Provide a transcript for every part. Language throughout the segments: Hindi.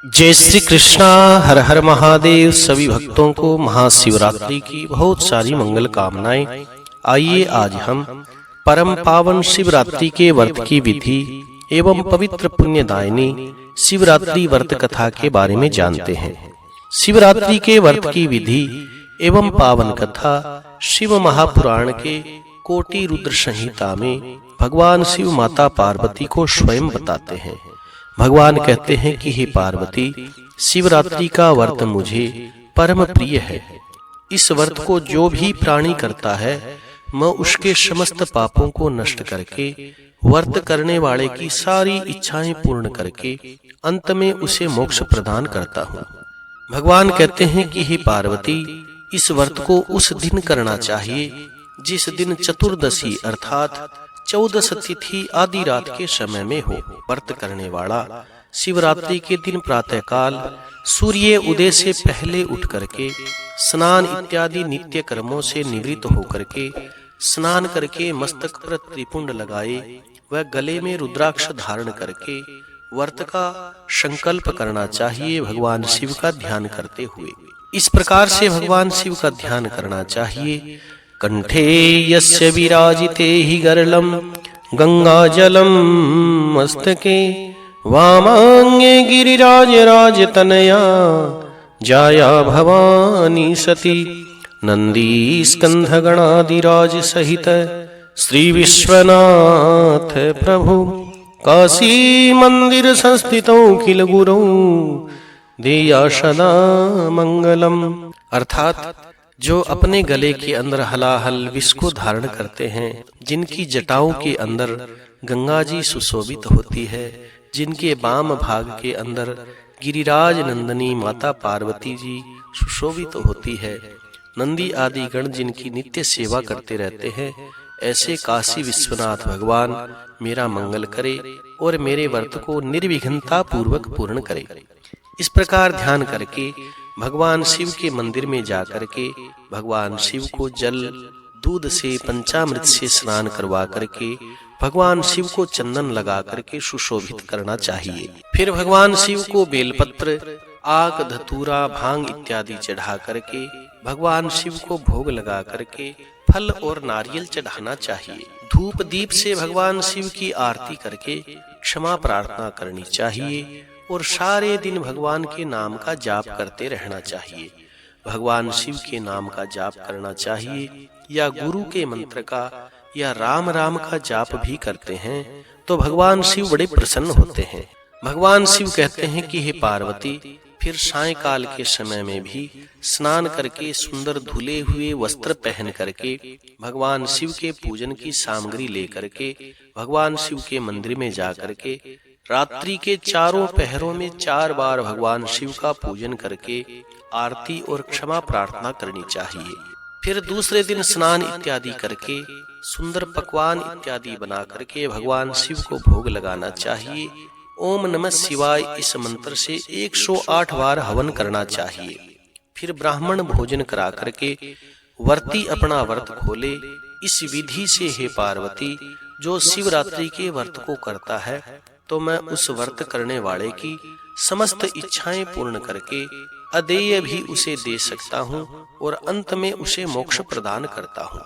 जय श्री कृष्णा। हर हर महादेव। सभी भक्तों को महाशिवरात्रि की बहुत सारी मंगल कामनाएं। आइए आज हम परम पावन शिवरात्रि के व्रत की विधि एवं पवित्र पुण्यदायिनी शिवरात्रि व्रत कथा के बारे में जानते हैं। शिवरात्रि के व्रत की विधि एवं पावन कथा शिव महापुराण के कोटि रुद्र संहिता में भगवान शिव माता पार्वती को स्वयं बताते हैं। भगवान कहते हैं कि हे पार्वती, शिवरात्रि का व्रत मुझे परम प्रिय है। इस व्रत को जो भी प्राणी करता है, मैं उसके समस्त पापों को नष्ट करके व्रत करने वाले की सारी इच्छाएं पूर्ण करके अंत में उसे मोक्ष प्रदान करता हूँ। भगवान कहते हैं कि हे पार्वती, इस व्रत को उस दिन करना चाहिए जिस दिन चतुर्दशी अर्थात 14 तिथि आदि रात के समय में हो। व्रत करने वाला शिवरात्रि के दिन प्रातःकाल सूर्य उदय से पहले उठ करके स्नान इत्यादि नित्य कर्मों से निवृत्त होकर के स्नान करके मस्तक पर त्रिपुंड लगाए व गले में रुद्राक्ष धारण करके व्रत का संकल्प करना चाहिए, भगवान शिव का ध्यान करते हुए। इस प्रकार से भगवान शिव का ध्यान करना चाहिए। कंठे यस्य विराजिते हि गरलं गंगाजलं मस्तके वामांगे गिरिराज राजतनया जाया भवानी सती नंदी स्कंध गणादिराज सहित श्री विश्वनाथ प्रभु काशी मंदिर संस्थितौ किल गुरु देया सदा मंगलम। अर्थात जो अपने गले के अंदर हलाहल विष को धारण करते हैं, जिनकी जटाओं के अंदर गंगा जी सुशोभित होती है, जिनके वाम भाग के अंदर गिरिराज नंदनी माता पार्वती जी सुशोभित होती है, नंदी आदि गण जिनकी नित्य सेवा करते रहते हैं, ऐसे काशी विश्वनाथ भगवान मेरा मंगल करे और मेरे व्रत को निर्विघ्नता पूर्वक पूर्ण करे। इस प्रकार ध्यान करके भगवान शिव के मंदिर में जाकर के भगवान शिव को जल दूध से पंचामृत से स्नान करवा करके भगवान शिव को चंदन लगा करके सुशोभित करना चाहिए। फिर भगवान शिव को बेलपत्र, आक, धतूरा, भांग इत्यादि चढ़ा करके भगवान शिव को भोग लगा करके फल और नारियल चढ़ाना चाहिए। धूप दीप से भगवान शिव की आरती करके क्षमा प्रार्थना करनी चाहिए और सारे दिन भगवान के नाम का जाप करते रहना चाहिए। भगवान शिव के नाम का जाप करना चाहिए या गुरु के मंत्र का या राम राम का जाप भी करते हैं तो भगवान शिव बड़े प्रसन्न होते हैं। भगवान शिव कहते हैं कि हे पार्वती, फिर सायंकाल के समय में भी स्नान करके सुंदर धुले हुए वस्त्र पहन करके भगवान शिव के पूजन की सामग्री लेकर के भगवान शिव के मंदिर में जा करके रात्रि के चारों पहरों में 4 बार भगवान शिव का पूजन करके आरती और क्षमा प्रार्थना करनी चाहिए। फिर दूसरे दिन स्नान इत्यादि करके सुंदर पकवान इत्यादि बना करके भगवान शिव को भोग लगाना चाहिए। ओम नमः शिवाय इस मंत्र से 108 बार हवन करना चाहिए। फिर ब्राह्मण भोजन करा करके व्रती अपना व्रत खोले। इस विधि से हे पार्वती, जो शिवरात्रि के व्रत को करता है तो मैं उस व्रत करने वाले की समस्त इच्छाएं पूर्ण करके अदेय भी उसे दे सकता हूँ और अंत में उसे मोक्ष प्रदान करता हूँ।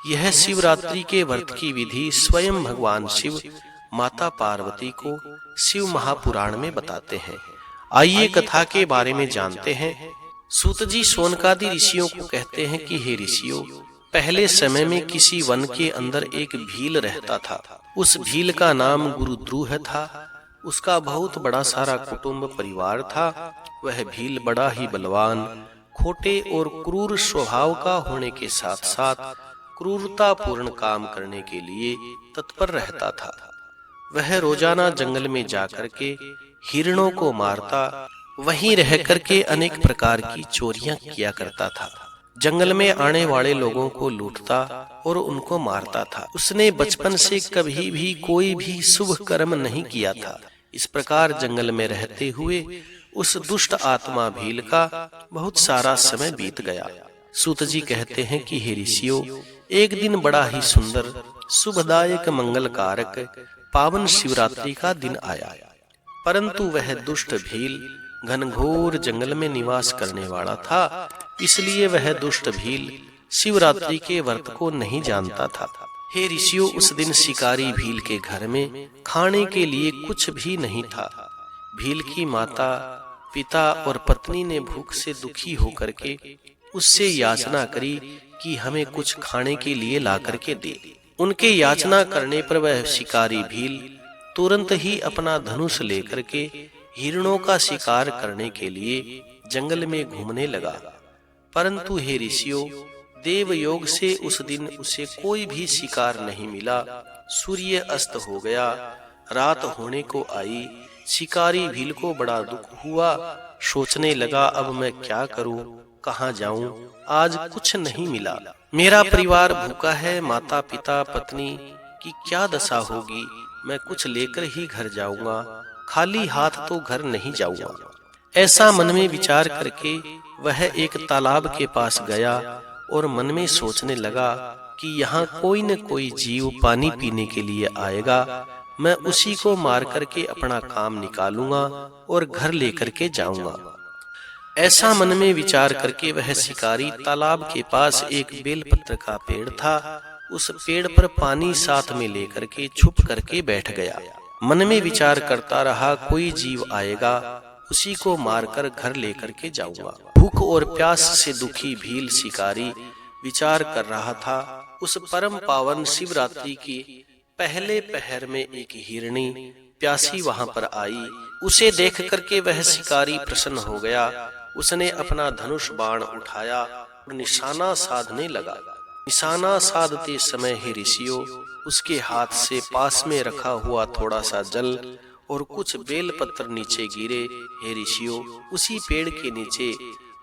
यह शिवरात्रि के व्रत की विधि स्वयं भगवान शिव माता पार्वती को शिव महापुराण में बताते हैं। आइए कथा के बारे में जानते हैं। सूत जी शौनकादि ऋषियों को कहते हैं कि हे ऋषियों, पहले समय में किसी वन के अंदर एक भील रहता था। उस भील का नाम गुरुद्रुह था। उसका बहुत बड़ा सारा कुटुंब परिवार था। वह भील बड़ा ही बलवान, खोटे और क्रूर स्वभाव का होने के साथ साथ क्रूरता पूर्ण काम करने के लिए तत्पर रहता था। वह रोजाना जंगल में जाकर के हिरणों को मारता, वहीं रह करके अनेक प्रकार की चोरियां किया करता था। जंगल में आने वाले लोगों को लूटता और उनको मारता था। उसने बचपन से कभी भी कोई भी शुभ कर्म नहीं किया था। इस प्रकार जंगल में रहते हुए उस दुष्ट आत्मा भील का बहुत सारा समय बीत गया। सूत जी कहते हैं कि हे ऋषियों, एक दिन बड़ा ही सुंदर, शुभदायक, मंगलकारक, पावन शिवरात्रि का दिन आया। परंतु वह दुष्ट भील घनघोर जंगल में निवास करने वाला था, इसलिए वह दुष्ट भील शिवरात्रि के व्रत को नहीं जानता था। हे ऋषियों, उस दिन शिकारी भील के घर में खाने के लिए कुछ भी नहीं था। भील की माता, पिता और पत्नी ने भूख से दुखी होकर के उससे याचना करी कि हमें कुछ खाने के लिए ला करके दे। उनके याचना करने पर वह शिकारी भील तुरंत ही अपना धनुष लेकर के हिरणों का शिकार करने के लिए जंगल में घूमने लगा। परंतु हे ऋषियों, देव योग से उस दिन उसे कोई भी शिकार नहीं मिला। सूर्य अस्त हो गया, रात होने को आई। शिकारी भील को बड़ा दुख हुआ। सोचने लगा, अब मैं क्या करूं, कहां जाऊं, आज कुछ नहीं मिला। मेरा परिवार भूखा है, माता पिता पत्नी की क्या दशा होगी। मैं कुछ लेकर ही घर जाऊंगा, खाली हाथ तो घर नहीं जाऊंगा। ऐसा मन में विचार करके वह एक तालाब के पास गया और मन में सोचने लगा कि यहाँ कोई न कोई जीव पानी पीने के लिए आएगा। मैं उसी को मार करके अपना काम निकालूंगा और घर लेकर के जाऊंगा। ऐसा मन में विचार करके वह शिकारी तालाब के पास एक बेलपत्र का पेड़ था, उस पेड़ पर पानी साथ में लेकर के छुप करके बैठ गया। मन में विचार करता रहा, कोई जीव आएगा, उसी को मारकर घर लेकर के जाऊंगा। भूख और प्यास से दुखी भील शिकारी विचार कर रहा था। उस परम पावन शिवरात्रि की पहले पहर में एक हिरणी प्यासी वहां पर आई। उसे देख करके वह शिकारी प्रसन्न हो गया। उसने अपना धनुष बाण उठाया और निशाना साधने लगा। निशाना साधते समय हे ऋषियों, उसके हाथ से पास में रखा हुआ थोड़ा सा जल और कुछ बेलपत्र नीचे गिरे। हे ऋषियों, उसी पेड़ के नीचे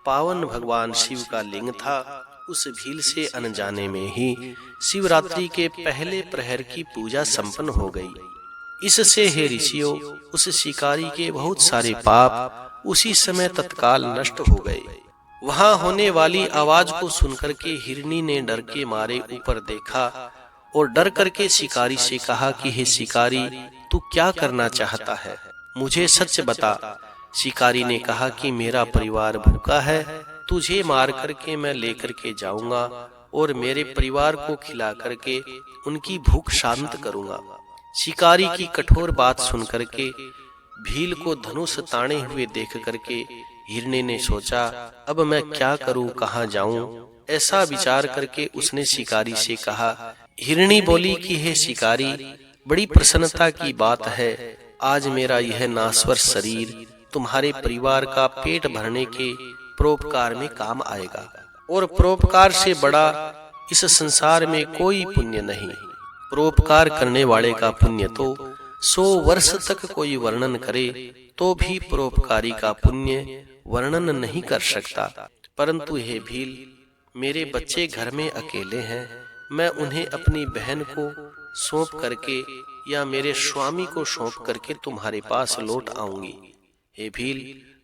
पावन भगवान शिव का लिंग था। उस भील से अनजाने में ही शिवरात्रि के पहले प्रहर की पूजा संपन्न हो गई। इससे हे ऋषियों, उस शिकारी के बहुत सारे पाप उसी समय तत्काल नष्ट हो गए। वहां होने वाली आवाज को सुनकर के हिरनी ने डर के मारे ऊपर देखा और डर करके शिकारी से कहा कि हे शिकारी, तू क्या करना चाहता है, मुझे सच बता। शिकारी ने कहा कि मेरा परिवार भूखा है, तुझे मार करके मैं लेकर के जाऊंगा और मेरे परिवार को खिला करके उनकी भूख शांत करूंगा। शिकारी की कठोर बात सुन करके भील को धनुष ताने हुए देख करके हिरनी ने सोचा, अब मैं क्या करूं, कहां जाऊं। ऐसा विचार करके उसने शिकारी से कहा। हिरनी बोली कि हे शिकारी, बड़ी प्रसन्नता की बात है, आज मेरा यह नाश्वर शरीर तुम्हारे परिवार का पेट भरने के परोपकार में काम आएगा और परोपकार से बड़ा इस संसार में कोई पुण्य नहीं। परोपकार करने वाले का पुण्य तो 100 वर्ष तक कोई वर्णन करे तो भी परोपकारी का पुण्य वर्णन नहीं कर सकता। परंतु हे भील, मेरे बच्चे घर में अकेले हैं, मैं उन्हें अपनी बहन को सौंप करके या मेरे स्वामी को सौंप करके तुम्हारे पास लौट आऊंगी। हे भील,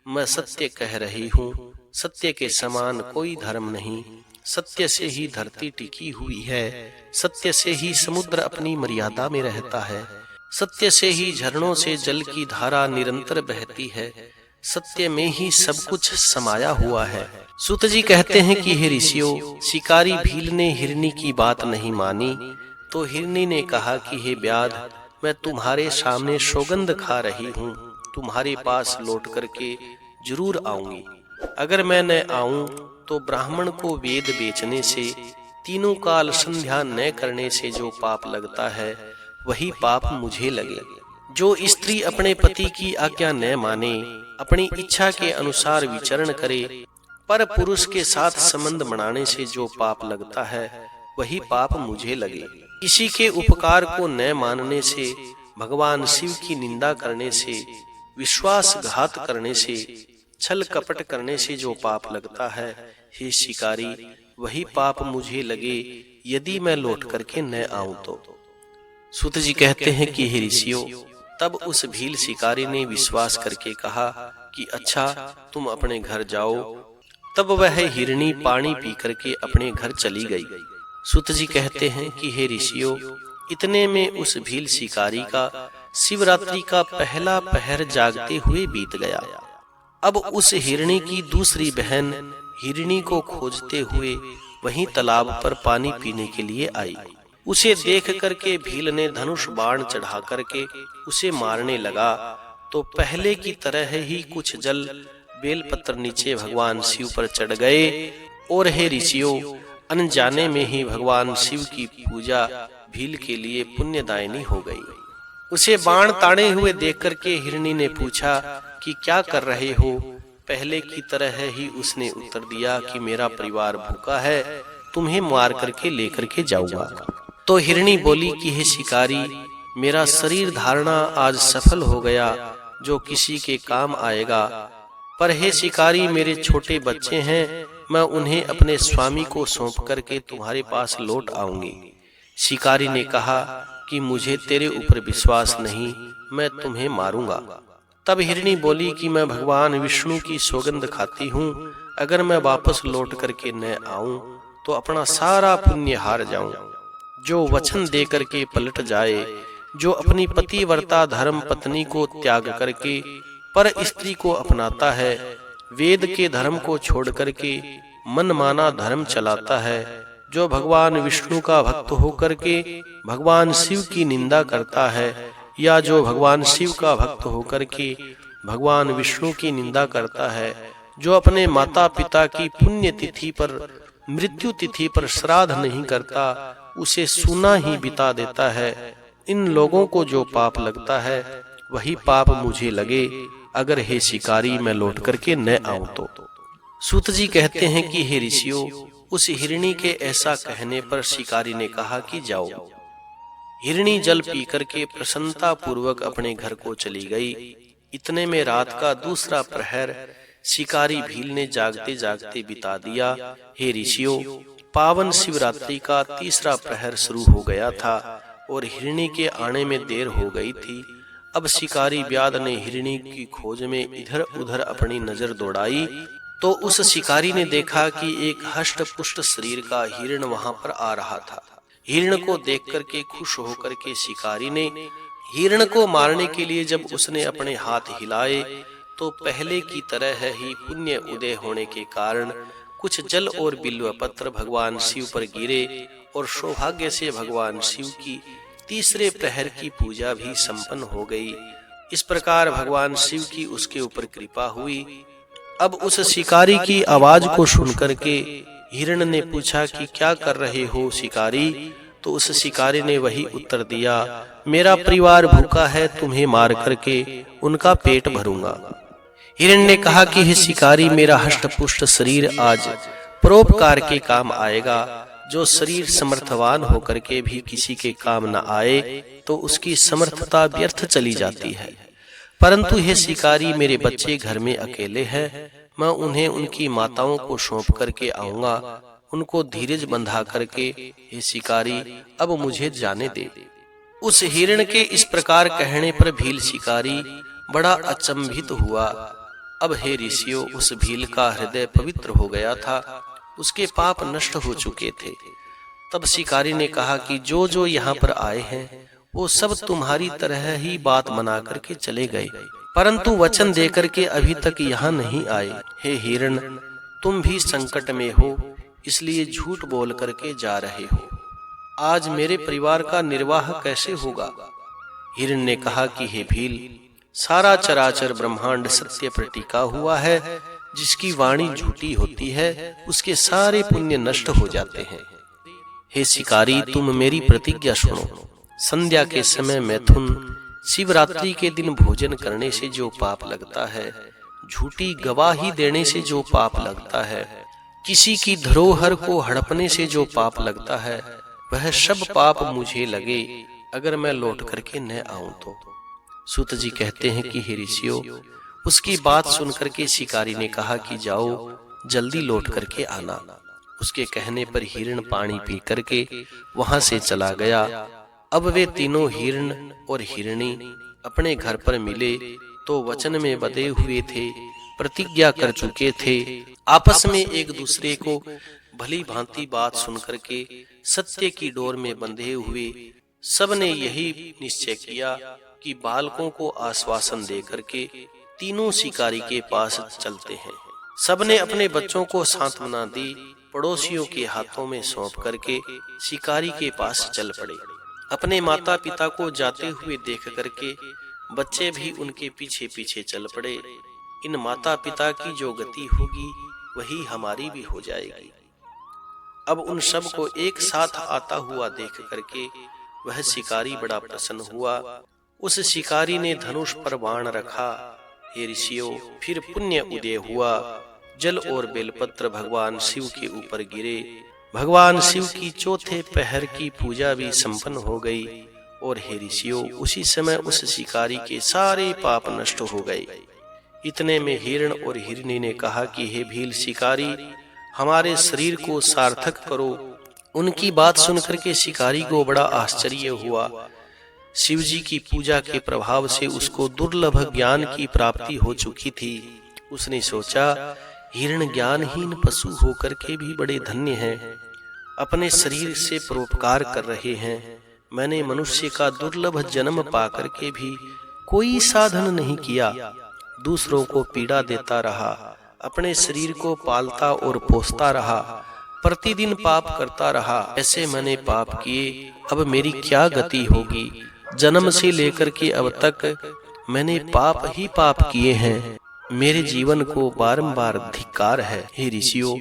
मैं सत्य कह रही हूँ, सत्य के समान कोई धर्म नहीं। सत्य से ही धरती टिकी हुई है, सत्य से ही समुद्र अपनी मर्यादा में रहता है, सत्य से ही झरनों से जल की धारा निरंतर बहती है, सत्य में ही सब कुछ समाया हुआ है। सूत जी कहते हैं कि हे ऋषियों, शिकारी भील ने हिरनी की बात नहीं मानी तो हिरनी ने कहा कि हे व्याध, मैं तुम्हारे सामने सौगंध खा रही हूँ, तुम्हारे पास लौट करके जरूर आऊंगी। अगर मैं न आऊं तो ब्राह्मण को वेद बेचने से, तीनों काल संध्या न करने से जो पाप लगता है वही पाप मुझे लगे। जो स्त्री अपने पति की आज्ञा न माने, अपनी इच्छा के अनुसार विचरण करे, पर पुरुष के साथ संबंध बनाने से जो पाप लगता है वही पाप मुझे लगे। किसी के उपकार को न मानने से, भगवान शिव की निंदा करने से, विश्वासघात करने से, छल कपट करने से जो पाप लगता है, हे शिकारी, वही पाप मुझे लगे यदि मैं लौट करके न आऊं तो। सूत जी कहते हैं कि हे ऋषियों, तब उस भील शिकारी ने विश्वास करके कहा कि अच्छा, तुम अपने घर जाओ। तब वह हिरनी पानी पी करके अपने घर चली गई। सूत जी कहते हैं कि हे ऋषियों, इतने में उस भील शिकारी का शिवरात्रि का पहला पहर जागते हुए बीत गया। अब उस हिरणी की दूसरी बहन हिरणी को खोजते हुए वहीं तालाब पर पानी पीने के लिए आई। उसे देख करके भील ने धनुष बाण चढ़ा करके उसे मारने लगा, तो पहले की तरह ही कुछ जल बेलपत्र नीचे भगवान शिव पर चढ़ गए और हे ऋषियों, अनजाने में ही भगवान शिव की पूजा भील के लिए पुण्यदायिनी हो गई। उसे बाण ताड़े हुए देख करके हिरणी ने पूछा कि क्या कर रहे हो? पहले की तरह ही उसने उत्तर दिया कि मेरा परिवार भूखा है, तुम्हें मार करके लेकर के जाऊंगा। तो हिरणी बोली कि हे शिकारी, मेरा शरीर धारणा आज सफल हो गया जो किसी के काम आएगा, पर हे शिकारी, मेरे छोटे बच्चे हैं, मैं उन्हें अपने स्वामी को सौंप करके तुम्हारे पास लौट आऊंगी। शिकारी ने कहा कि मुझे तेरे ऊपर विश्वास नहीं, मैं तुम्हें मारूंगा। तब हिरणी बोली कि मैं भगवान विष्णु की सौगंध खाती हूँ, अगर मैं वापस लौट करके न आऊं तो अपना सारा पुण्य हार जाऊं। जो वचन दे करके पलट जाए, जो अपनी पतिव्रता धर्म पत्नी को त्याग करके पर स्त्री को अपनाता है, वेद के धर्म को छोड़ करके मनमाना धर्म चलाता है, जो भगवान विष्णु का भक्त होकर के भगवान शिव की निंदा करता है, या जो भगवान शिव का भक्त होकर के भगवान विष्णु की निंदा करता है, जो अपने माता पिता की पुण्य तिथि पर मृत्यु तिथि पर श्राद्ध नहीं करता, उसे सूना ही बिता देता है, इन लोगों को जो पाप लगता है वही पाप मुझे लगे, अगर हे शिकारी मैं लौट करके न आऊं तो। सूत जी कहते हैं कि हे ऋषियों, उस हिरणी के ऐसा कहने पर शिकारी ने कहा कि जाओ। हिरणी जल पी करके प्रसन्नता पूर्वक अपने घर को चली गई। इतने में रात का दूसरा प्रहर शिकारी भील ने जागते जागते बिता दिया। हे ऋषियों, पावन शिवरात्रि का तीसरा प्रहर शुरू हो गया था और हिरणी के आने में देर हो गई थी। अब शिकारी व्याध ने हिरणी की खोज में इधर उधर अपनी नजर दौड़ाई, तो उस शिकारी ने देखा कि एक हष्ट पुष्ट शरीर का हिरण वहां पर आ रहा था। हिरण को देख करके खुश होकर के शिकारी ने हिरण को मारने के लिए जब उसने अपने हाथ हिलाए, तो पहले की तरह ही पुण्य उदय होने के कारण कुछ जल और बिल्व पत्र भगवान शिव पर गिरे और सौभाग्य से भगवान शिव की तीसरे प्रहर की पूजा भी संपन्न हो गई। इस प्रकार भगवान शिव की उसके ऊपर कृपा हुई। अब उस शिकारी की आवाज को सुनकर के हिरण ने पूछा कि क्या कर रहे हो शिकारी? तो उस शिकारी ने वही उत्तर दिया, मेरा परिवार भूखा है, तुम्हें मार करके उनका पेट भरूंगा। हिरण ने कहा कि हे शिकारी, मेरा हष्टपुष्ट शरीर आज परोपकार के काम आएगा। जो शरीर समर्थवान होकर के भी किसी के काम न आए तो उसकी समर्थता व्यर्थ चली जाती है। परंतु हे शिकारी, मेरे बच्चे घर में अकेले हैं, मैं उन्हें उनकी माताओं को सौंप करके आऊंगा, उनको धीरज बंधा करके हे शिकारी अब मुझे जाने दे। उस हिरण के इस प्रकार कहने पर भील शिकारी बड़ा अचंभित हुआ। अब हे ऋषियों, उस भील का हृदय पवित्र हो गया था, उसके पाप नष्ट हो चुके थे। तब शिकारी ने कहा कि जो जो यहाँ पर आए हैं वो सब तुम्हारी तरह ही बात मना करके चले गए, परंतु वचन देकर के अभी तक यहाँ नहीं आए। हे हिरण, तुम भी संकट में हो, इसलिए झूठ बोल करके जा रहे हो। आज मेरे परिवार का निर्वाह कैसे होगा? हिरण ने कहा कि हे भील, सारा चराचर ब्रह्मांड सत्य पर टिका हुआ है, जिसकी वाणी झूठी होती है उसके सारे पुण्य नष्ट हो जाते हैं। हे शिकारी, तुम मेरी प्रतिज्ञा सुनो। संध्या के समय मैथुन, शिवरात्रि के दिन भोजन करने से जो पाप लगता है, झूठी गवाही देने से जो पाप लगता है, किसी की धरोहर को हड़पने से जो पाप लगता है, वह सब पाप मुझे लगे अगर मैं लौट करके न आऊं तो। सूत जी कहते हैं कि हे ऋषियों, उसकी बात सुनकर के शिकारी ने कहा कि जाओ, जल्दी लौट करके आना। उसके कहने पर हिरण पानी पी करके वहां से चला गया। अब वे तीनों हिरण और हिरणी अपने घर पर मिले तो वचन में बंधे हुए थे, प्रतिज्ञा कर चुके थे। आपस में एक दूसरे को भली भांति बात सुनकर के सत्य की डोर में बंधे हुए सबने यही निश्चय किया कि बालकों को आश्वासन देकर के तीनों शिकारी के पास चलते हैं। सबने अपने बच्चों को सांत्वना दी, पड़ोसियों के हाथों में सौंप करके शिकारी के पास चल पड़े। अपने माता पिता को जाते हुए देख करके बच्चे भी उनके पीछे पीछे चल पड़े। इन माता पिता की जो गति होगी वही हमारी भी हो जाएगी। अब उन सब को एक साथ आता हुआ देख करके वह शिकारी बड़ा प्रसन्न हुआ। उस शिकारी ने धनुष पर बाण रखा। हे ऋषियों, फिर पुण्य उदय हुआ। जल और बेलपत्र भगवान शिव के ऊपर गिरे। भगवान शिव की चौथे पहर की पूजा भी संपन्न हो गई। और हे ऋषियों, उसी समय उस शिकारी के सारे पाप नष्ट हो गए। इतने में हिरण और हिरनी ने कहा कि हे भील शिकारी, हमारे शरीर को सार्थक करो। उनकी बात सुनकर के शिकारी को बड़ा आश्चर्य हुआ। शिव जी की पूजा के प्रभाव से उसको दुर्लभ ज्ञान की प्राप्ति हो चुकी थी। उसने सोचा, हिरण ज्ञानहीन पशु होकर के भी बड़े धन्य हैं, अपने शरीर से परोपकार कर रहे हैं। मैंने मनुष्य का दुर्लभ जन्म पाकर के भी कोई साधन नहीं किया, दूसरों को पीड़ा देता रहा, अपने शरीर को पालता और पोसता रहा, प्रतिदिन पाप करता रहा। ऐसे मैंने पाप किए, अब मेरी क्या गति होगी? जन्म से लेकर के अब तक मैंने पाप ही पाप किए हैं, मेरे जीवन को बारंबार धिक्कार है। हे ऋषियों,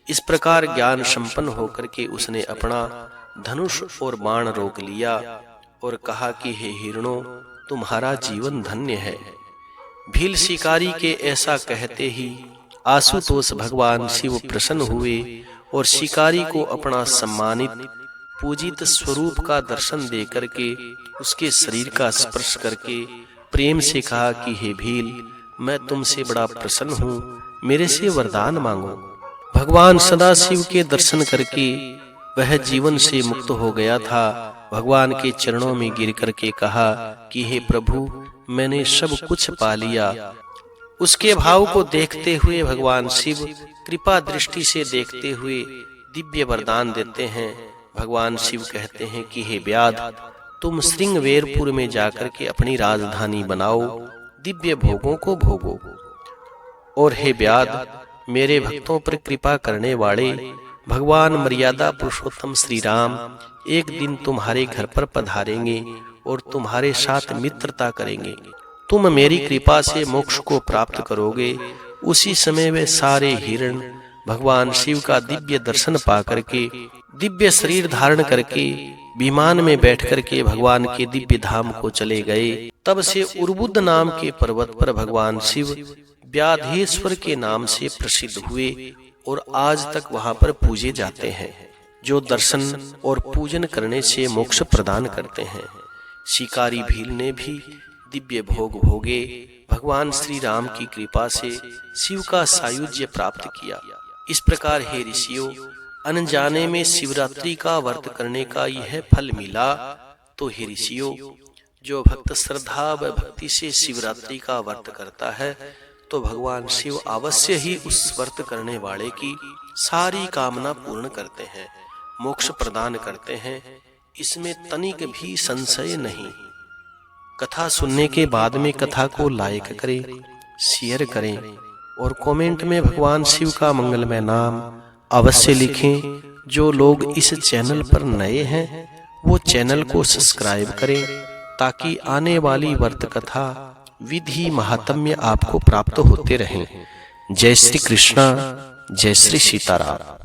इस प्रकार ज्ञान संपन्न होकर के उसने अपना धनुष और बाण रोक लिया और कहा कि हे हिरणों, तुम्हारा जीवन धन्य है। भील शिकारी के ऐसा कहते ही आशुतोष भगवान शिव प्रसन्न हुए और शिकारी को अपना सम्मानित पूजित स्वरूप का दर्शन दे करके उसके शरीर का स्पर्श करके प्रेम से कहा कि हे भील, मैं तुमसे बड़ा प्रसन्न हूँ, मेरे से वरदान मांगो। भगवान सदाशिव के दर्शन करके वह जीवन से मुक्त हो गया था। भगवान के चरणों में गिर करके कहा कि हे प्रभु, मैंने सब कुछ पा लिया। उसके भाव को देखते हुए भगवान शिव कृपा दृष्टि से देखते हुए दिव्य वरदान देते हैं। भगवान शिव कहते हैं कि हे व्याध, तुम श्रृंगवेरपुर में जाकर के अपनी राजधानी बनाओ, दिव्य भोगों को भोगो। और हे व्याध, मेरे भक्तों पर कृपा करने वाले भगवान मर्यादा पुरुषोत्तम श्री राम एक दिन तुम्हारे घर पर पधारेंगे और तुम्हारे साथ मित्रता करेंगे। तुम मेरी कृपा से मोक्ष को प्राप्त करोगे। उसी समय वे सारे हिरण भगवान शिव का दिव्य दर्शन पा करके दिव्य शरीर धारण करके विमान में बैठ करके भगवान के दिव्य धाम को चले गए। तब से उर्बुद नाम के पर्वत पर भगवान शिव व्याधेश्वर के नाम से प्रसिद्ध हुए और आज तक वहां पर पूजे जाते हैं, जो दर्शन और पूजन करने से मोक्ष प्रदान करते हैं। शिकारी भील ने भी दिव्य भोग भोगे, भगवान श्री राम की कृपा से शिव का सायुज्य प्राप्त किया। इस प्रकार हे ऋषियों, अनजाने में शिवरात्रि का व्रत करने का यह फल मिला। तो हे ऋषियों, जो भक्त श्रद्धा व भक्ति से शिवरात्रि का व्रत करता है तो भगवान शिव अवश्य ही उस व्रत करने वाले की सारी कामना पूर्ण करते हैं, मोक्ष प्रदान करते हैं। इसमें तनिक भी संशय नहीं। कथा सुनने के बाद में कथा को लाइक करें, शेयर करें और कमेंट में भगवान शिव का मंगलमय नाम अवश्य लिखें। जो लोग इस चैनल पर नए हैं वो चैनल को सब्सक्राइब करें ताकि आने वाली व्रत कथा विधि महात्म्य आपको प्राप्त होते रहें। जय श्री कृष्णा, जय श्री सीताराम।